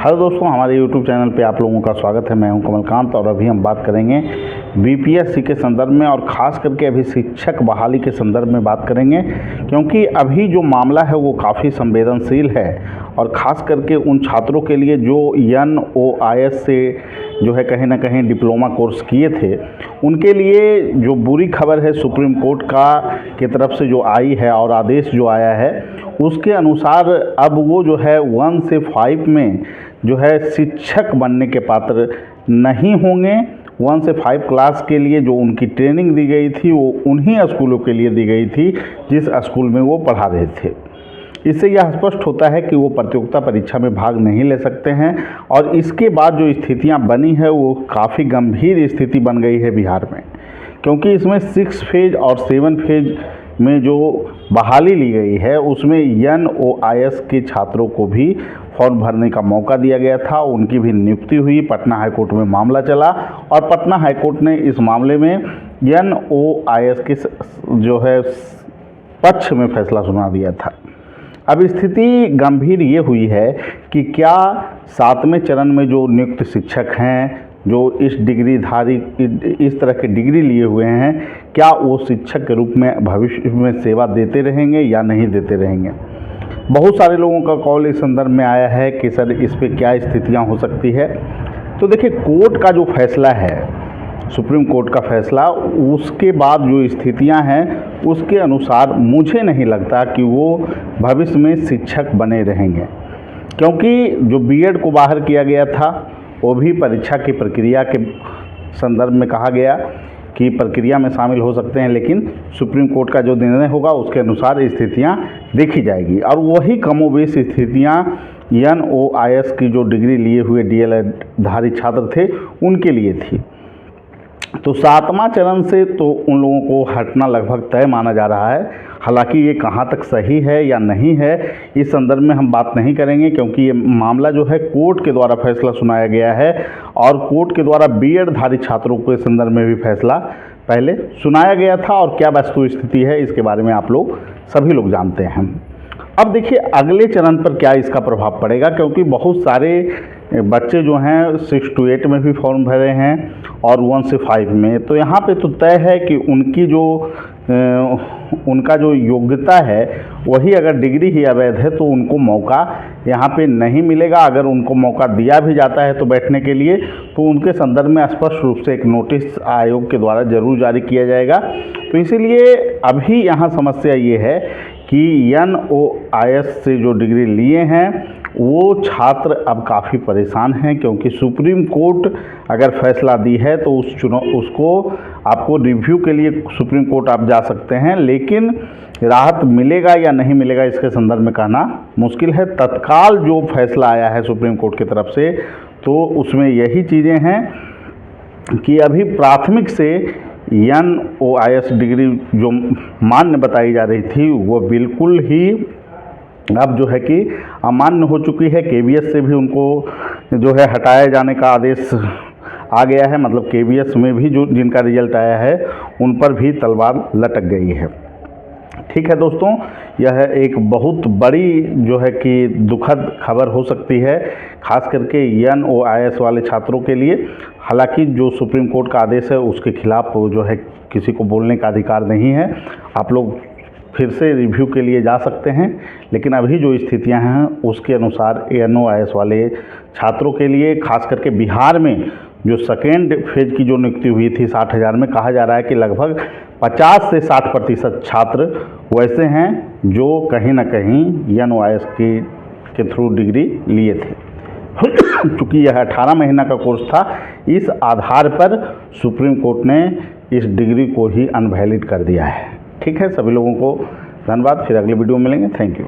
Hello दोस्तों, हमारे YouTube channel पे आप लोगों का स्वागत है। मैं हूं कमलकांत और अभी हम बात करेंगे बीपीएससी के संदर्भ में और ख़ास करके अभी शिक्षक बहाली के संदर्भ में बात करेंगे, क्योंकि अभी जो मामला है वो काफ़ी संवेदनशील है और ख़ास करके उन छात्रों के लिए जो NOIS से जो है कहीं ना कहीं डिप्लोमा कोर्स किए थे, उनके लिए जो बुरी खबर है सुप्रीम कोर्ट की तरफ से जो आई है और आदेश जो आया है उसके अनुसार अब वो जो है 1 से 5 में जो है शिक्षक बनने के पात्र नहीं होंगे। 1 से 5 क्लास के लिए जो उनकी ट्रेनिंग दी गई थी वो उन्हीं स्कूलों के लिए दी गई थी जिस स्कूल में वो पढ़ा रहे थे। इससे यह स्पष्ट होता है कि वो प्रतियोगिता परीक्षा में भाग नहीं ले सकते हैं और इसके बाद जो स्थितियां बनी है वो काफ़ी गंभीर स्थिति बन गई है बिहार में, क्योंकि इसमें 6 फेज और 7 फेज में जो बहाली ली गई है उसमें NOIS के छात्रों को भी फॉर्म भरने का मौका दिया गया था। उनकी भी नियुक्ति हुई। पटना हाईकोर्ट में मामला चला और पटना हाईकोर्ट ने इस मामले में NOIS के जो है पक्ष में फैसला सुना दिया था। अब स्थिति गंभीर ये हुई है कि क्या 7वें चरण में जो नियुक्त शिक्षक हैं, जो इस डिग्रीधारी इस तरह के डिग्री लिए हुए हैं, क्या वो शिक्षक के रूप में भविष्य में सेवा देते रहेंगे या नहीं देते रहेंगे। बहुत सारे लोगों का कॉल इस संदर्भ में आया है कि सर इस पे क्या स्थितियां हो सकती है। तो देखिए, कोर्ट का जो फैसला है, सुप्रीम कोर्ट का फैसला, उसके बाद जो स्थितियां हैं उसके अनुसार मुझे नहीं लगता कि वो भविष्य में शिक्षक बने रहेंगे, क्योंकि जो बीएड को बाहर किया गया था वो भी परीक्षा की प्रक्रिया के संदर्भ में कहा गया कि प्रक्रिया में शामिल हो सकते हैं, लेकिन सुप्रीम कोर्ट का जो निर्णय होगा उसके अनुसार स्थितियां देखी जाएगी और वही कमोबेश स्थितियां NOIS की जो डिग्री लिए हुए DLED धारी छात्र थे उनके लिए थी। तो 7वां चरण से तो उन लोगों को हटना लगभग तय माना जा रहा है। हालांकि ये कहाँ तक सही है या नहीं है इस संदर्भ में हम बात नहीं करेंगे, क्योंकि ये मामला जो है कोर्ट के द्वारा फैसला सुनाया गया है और कोर्ट के द्वारा बीएड धारी छात्रों के संदर्भ में भी फैसला पहले सुनाया गया था और क्या वस्तु स्थिति है इसके बारे में आप लोग सभी लोग जानते हैं। अब देखिए अगले चरण पर क्या इसका प्रभाव पड़ेगा, क्योंकि बहुत सारे बच्चे जो हैं 6 to 8 में भी फॉर्म भरे हैं और 1 से 5 में, तो यहाँ पे तो तय है कि उनका जो योग्यता है वही अगर डिग्री ही अवैध है तो उनको मौका यहाँ पे नहीं मिलेगा। अगर उनको मौका दिया भी जाता है तो बैठने के लिए, तो उनके संदर्भ में स्पष्ट रूप से एक नोटिस आयोग के द्वारा जरूर जारी किया जाएगा। तो इसीलिए अभी यहाँ समस्या ये है कि NOIS से जो डिग्री लिए हैं वो छात्र अब काफ़ी परेशान हैं, क्योंकि सुप्रीम कोर्ट अगर फैसला दी है तो उसको आपको रिव्यू के लिए सुप्रीम कोर्ट आप जा सकते हैं, लेकिन राहत मिलेगा या नहीं मिलेगा इसके संदर्भ में कहना मुश्किल है। तत्काल जो फैसला आया है सुप्रीम कोर्ट की तरफ से तो उसमें यही चीज़ें हैं कि अभी प्राथमिक से NOIS डिग्री जो मान्य बताई जा रही थी वो बिल्कुल ही अब जो है कि अमान्य हो चुकी है। KVS से भी उनको जो है हटाए जाने का आदेश आ गया है, मतलब KVS में भी जो जिनका रिजल्ट आया है उन पर भी तलवार लटक गई है। ठीक है दोस्तों, यह एक बहुत बड़ी जो है कि दुखद खबर हो सकती है, खास करके NOIS वाले छात्रों के लिए। हालांकि जो सुप्रीम कोर्ट का आदेश है उसके खिलाफ जो है किसी को बोलने का अधिकार नहीं है। आप लोग फिर से रिव्यू के लिए जा सकते हैं, लेकिन अभी जो स्थितियां हैं उसके अनुसार NOIS वाले छात्रों के लिए, खास करके बिहार में जो सेकेंड फेज की जो नियुक्ति हुई थी 60,000 में, कहा जा रहा है कि लगभग 50 से 60% छात्र वैसे हैं जो कहीं ना कहीं NOIS के थ्रू डिग्री लिए थे। चूँकि यह 18 महीना का कोर्स था, इस आधार पर सुप्रीम कोर्ट ने इस डिग्री को ही अनवैलिड कर दिया है। ठीक है, सभी लोगों को धन्यवाद। फिर अगले वीडियो में मिलेंगे। Thank you.